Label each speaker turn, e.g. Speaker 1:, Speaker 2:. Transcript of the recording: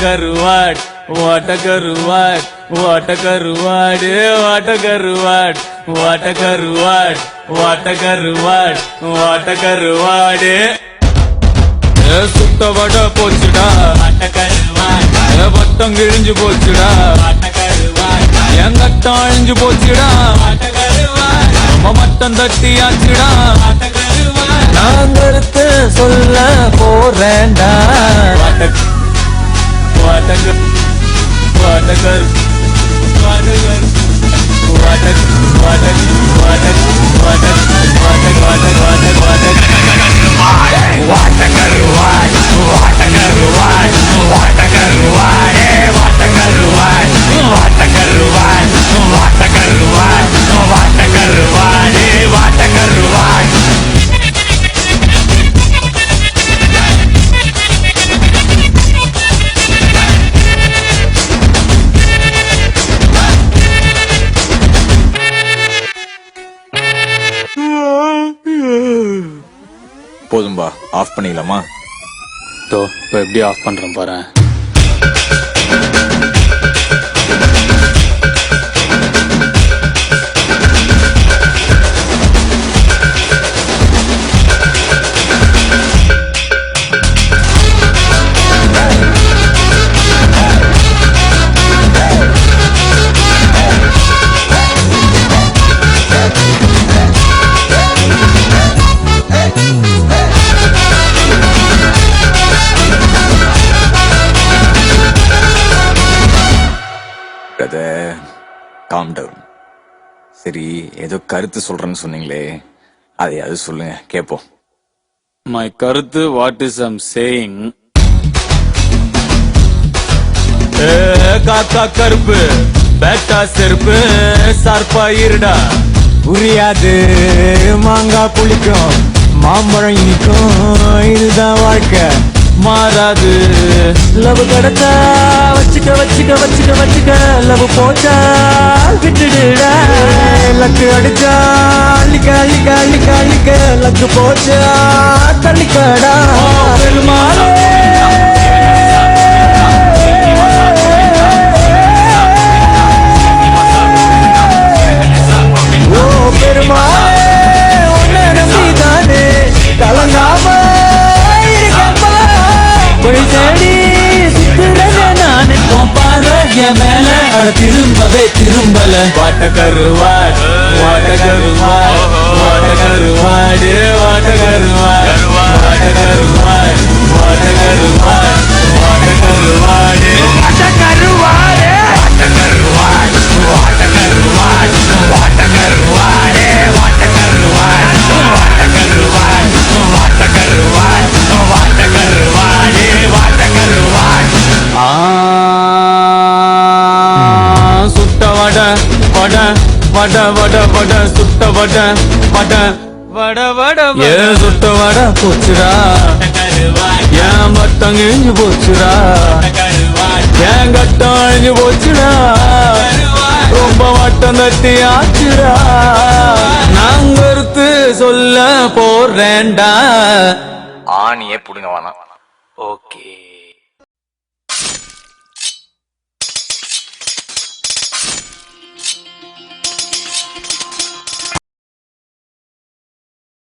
Speaker 1: கருவாட் வாட்ட கருவாட் வாட்ட கருவாடு வாட்ட கருவாட் வாட்ட கருவாட் வாட்ட கருவாட் வாட்ட கருவாடு சுத்த வட போச்சுடா வாட்ட கருவாட் வட்டம் கிழிஞ்சு போச்சுடா வாட்ட கருவாட் எங்கட்டம் அழிஞ்சு போச்சுடா வாட்ட கருவாட் மட்டம் தட்டியாச்சுடா வாட்ட கருவாட் நான் கருத்து சொல்ல போறேன்டா வாட்டகர் வாட்டகர் வாட்டகர் வாட்டகர் வாட்டகர் வாட்டகர் வாட்டகர் வாட்டகர் வாட்டகர் வாட்டகர்
Speaker 2: போதும்பா, ஆஃப் பண்ணிக்கலாமா?
Speaker 1: இப்போ எப்படி ஆஃப் பண்றேன் பாரு.
Speaker 2: Calm down. சரி, ஏதோ கருத்து சொல்றேன்னு சொன்னீங்களே, அதையாவது சொல்லுங்க கேப்போம்.
Speaker 1: மை கருத்து வாட் இஸ் ஐம் சேயிங். காக்கா கருப்பு பேட்டா செருப்பு சார்பா இருடா
Speaker 3: புரியாது மாங்காய் புளிக்கும் மாம்பழம் இனிக்கும் இதுதான் வாழ்க்கை
Speaker 1: மாறாது.
Speaker 3: லவ் கடத்தா வச்சுக்க வச்சுக்க வச்சுக்க வச்சுக்க லவ் போச்சா விட்டுடுடா லக்கு அடிச்சா அள்ளிக்க அள்ளிக்க அள்ளிக்க அள்ளிக்க லக்கு போச்சா தள்ளிக்கடா பெருமாளே ஓ பெருமாளே உன்னை நம்பிதானே கலங்காம தேடி சுத்துறத நானே பாருங்க மேல திரும்பவே திரும்பல
Speaker 1: வாட்ட கருவாட் வாட்ட கருவாட் வாட்ட கருவாடு வாட்ட கருவாட் வாட்ட கருவாட் வாட்ட கருவாட் வாட்ட கருவாடு வாட்ட கருவாடு வாட்ட கருவாட் வாட்ட கருவாட் வாட்ட கருவாடு வாட்ட கருவாட் வாட்ட கருவாட் வாட்ட கருவாட் வாட்ட கருவாடு வாட்ட கருவாட். சுட்ட வட வட வட வட வட சுட்ட வட வட வட வட ஏன் சுட்ட வட போச்சுடா ஏன் மட்டம் கிழிஞ்சு போச்சுடா ஏன் கட்டம் அழிஞ்சு போச்சுடா ரொம்ப மட்டம் தட்டி ஆச்சுடா நான் கருத்து சொல்ல போறேன்டா.
Speaker 2: ஆணியே புடுங்க வேணாம்.
Speaker 1: ஓகே.